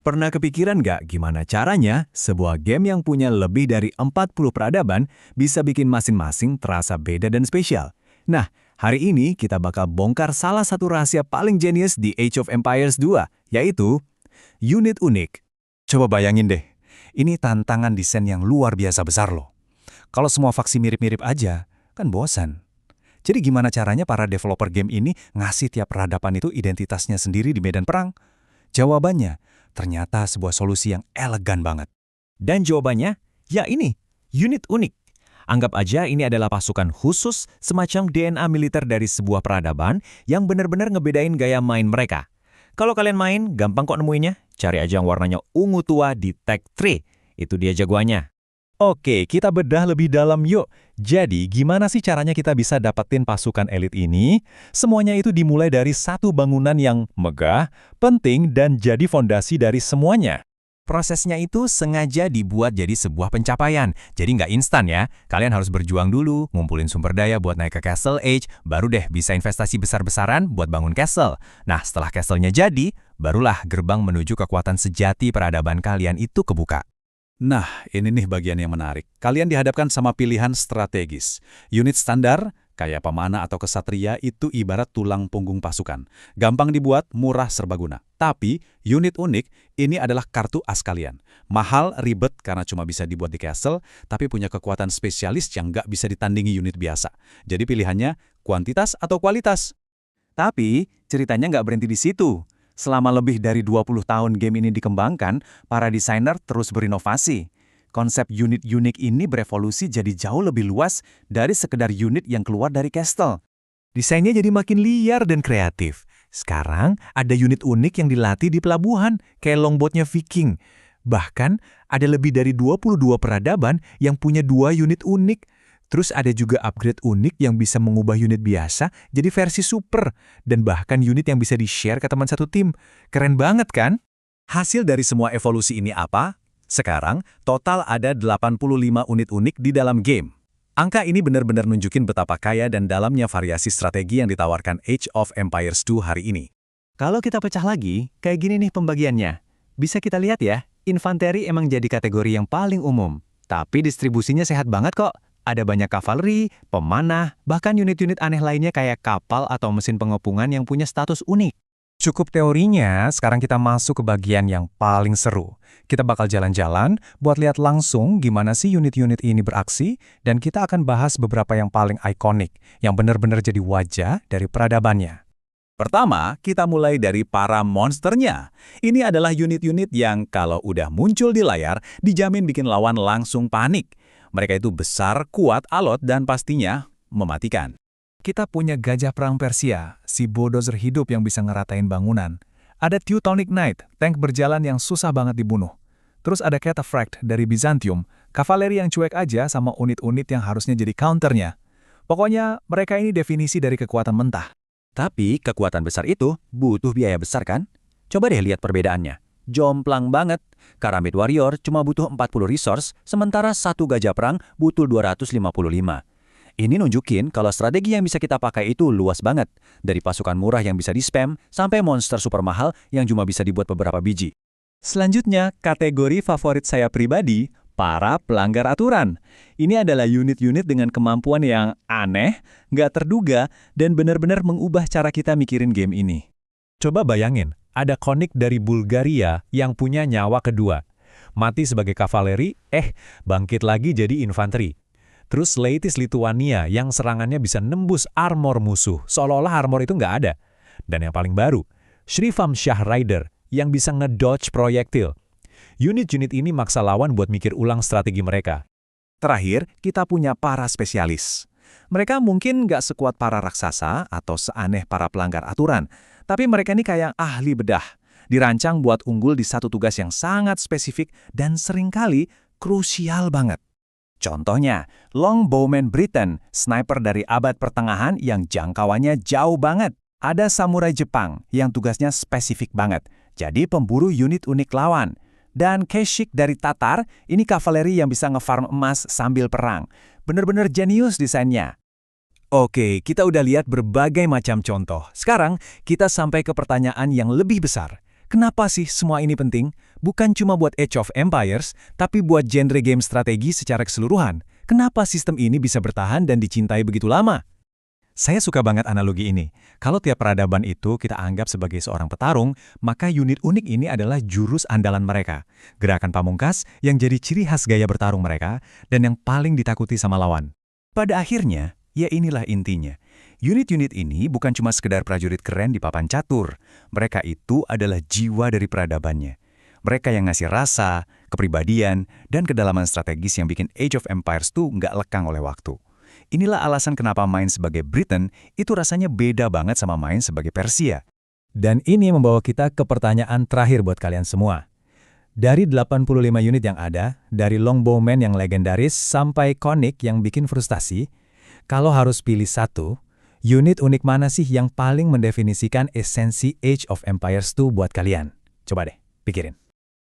Pernah kepikiran nggak gimana caranya sebuah game yang punya lebih dari 40 peradaban bisa bikin masing-masing terasa beda dan spesial? Nah, hari ini kita bakal bongkar salah satu rahasia paling jenius di Age of Empires 2, yaitu unit unik. Coba bayangin deh, ini tantangan desain yang luar biasa besar loh. Kalau semua faksi mirip-mirip aja, kan bosan. Jadi gimana caranya para developer game ini ngasih tiap peradaban itu identitasnya sendiri di medan perang? Jawabannya, ternyata sebuah solusi yang elegan banget. Dan jawabannya, ya ini, unit unik. Anggap aja ini adalah pasukan khusus semacam DNA militer dari sebuah peradaban yang benar-benar ngebedain gaya main mereka. Kalau kalian main, gampang kok nemuinnya. Cari aja yang warnanya ungu tua di Tech Tree. Itu dia jagoannya. Oke, kita bedah lebih dalam yuk. Jadi, gimana sih caranya kita bisa dapetin pasukan elit ini? Semuanya itu dimulai dari satu bangunan yang megah, penting, dan jadi fondasi dari semuanya. Prosesnya itu sengaja dibuat jadi sebuah pencapaian. Jadi nggak instan ya. Kalian harus berjuang dulu, ngumpulin sumber daya buat naik ke Castle Age, baru deh bisa investasi besar-besaran buat bangun castle. Nah, setelah castle-nya jadi, barulah gerbang menuju kekuatan sejati peradaban kalian itu kebuka. Nah, ini nih bagian yang menarik. Kalian dihadapkan sama pilihan strategis. Unit standar, kayak pemanah atau kesatria, itu ibarat tulang punggung pasukan. Gampang dibuat, murah, serbaguna. Tapi, unit unik, ini adalah kartu as kalian. Mahal, ribet, karena cuma bisa dibuat di castle, tapi punya kekuatan spesialis yang nggak bisa ditandingi unit biasa. Jadi pilihannya, kuantitas atau kualitas. Tapi, ceritanya nggak berhenti di situ. Selama lebih dari 20 tahun game ini dikembangkan, para desainer terus berinovasi. Konsep unit unik ini berevolusi jadi jauh lebih luas dari sekedar unit yang keluar dari castle. Desainnya jadi makin liar dan kreatif. Sekarang ada unit unik yang dilatih di pelabuhan, kayak longboatnya Viking. Bahkan ada lebih dari 22 peradaban yang punya 2 unit unik. Terus ada juga upgrade unik yang bisa mengubah unit biasa jadi versi super. Dan bahkan unit yang bisa di-share ke teman satu tim. Keren banget kan? Hasil dari semua evolusi ini apa? Sekarang, total ada 85 unit unik di dalam game. Angka ini benar-benar nunjukin betapa kaya dan dalamnya variasi strategi yang ditawarkan Age of Empires 2 hari ini. Kalau kita pecah lagi, kayak gini nih pembagiannya. Bisa kita lihat ya, infanteri emang jadi kategori yang paling umum. Tapi distribusinya sehat banget kok. Ada banyak kavaleri, pemanah, bahkan unit-unit aneh lainnya kayak kapal atau mesin pengepungan yang punya status unik. Cukup teorinya, sekarang kita masuk ke bagian yang paling seru. Kita bakal jalan-jalan buat lihat langsung gimana sih unit-unit ini beraksi, dan kita akan bahas beberapa yang paling ikonik, yang benar-benar jadi wajah dari peradabannya. Pertama, kita mulai dari para monsternya. Ini adalah unit-unit yang kalau udah muncul di layar, dijamin bikin lawan langsung panik. Mereka itu besar, kuat, alot, dan pastinya mematikan. Kita punya gajah perang Persia, si bulldozer hidup yang bisa ngeratain bangunan. Ada Teutonic Knight, tank berjalan yang susah banget dibunuh. Terus ada Cataphract dari Byzantium, kavaleri yang cuek aja sama unit-unit yang harusnya jadi counternya. Pokoknya, mereka ini definisi dari kekuatan mentah. Tapi kekuatan besar itu butuh biaya besar kan? Coba deh lihat perbedaannya. Jomplang banget. Karamid Warrior cuma butuh 40 resource, sementara satu gajah perang butuh 255. Ini nunjukin kalau strategi yang bisa kita pakai itu luas banget. Dari pasukan murah yang bisa di-spam, sampai monster super mahal yang cuma bisa dibuat beberapa biji. Selanjutnya, kategori favorit saya pribadi, para pelanggar aturan. Ini adalah unit-unit dengan kemampuan yang aneh, nggak terduga, dan benar-benar mengubah cara kita mikirin game ini. Coba bayangin, ada konik dari Bulgaria yang punya nyawa kedua. Mati sebagai kavaleri, bangkit lagi jadi infanteri. Terus Leitis Lituania yang serangannya bisa nembus armor musuh, seolah-olah armor itu nggak ada. Dan yang paling baru, Shrivam Shah Rider yang bisa ngedodge proyektil. Unit-unit ini maksa lawan buat mikir ulang strategi mereka. Terakhir, kita punya para spesialis. Mereka mungkin nggak sekuat para raksasa atau seaneh para pelanggar aturan, tapi mereka ini kayak ahli bedah. Dirancang buat unggul di satu tugas yang sangat spesifik dan seringkali krusial banget. Contohnya, Longbowman Britain, sniper dari abad pertengahan yang jangkauannya jauh banget. Ada samurai Jepang yang tugasnya spesifik banget, jadi pemburu unit unik lawan. Dan Keshik dari Tatar, ini kavaleri yang bisa ngefarm emas sambil perang. Bener-bener jenius desainnya. Oke, kita udah lihat berbagai macam contoh. Sekarang, kita sampai ke pertanyaan yang lebih besar. Kenapa sih semua ini penting? Bukan cuma buat Age of Empires, tapi buat genre game strategi secara keseluruhan. Kenapa sistem ini bisa bertahan dan dicintai begitu lama? Saya suka banget analogi ini. Kalau tiap peradaban itu kita anggap sebagai seorang petarung, maka unit unik ini adalah jurus andalan mereka. Gerakan pamungkas yang jadi ciri khas gaya bertarung mereka dan yang paling ditakuti sama lawan. Pada akhirnya, ya inilah intinya. Unit-unit ini bukan cuma sekedar prajurit keren di papan catur. Mereka itu adalah jiwa dari peradabannya. Mereka yang ngasih rasa, kepribadian, dan kedalaman strategis yang bikin Age of Empires tuh nggak lekang oleh waktu. Inilah alasan kenapa main sebagai Britain itu rasanya beda banget sama main sebagai Persia. Dan ini membawa kita ke pertanyaan terakhir buat kalian semua. Dari 85 unit yang ada, dari Longbowman yang legendaris sampai Conic yang bikin frustasi, kalau harus pilih satu, unit unik mana sih yang paling mendefinisikan esensi Age of Empires 2 buat kalian? Coba deh, pikirin.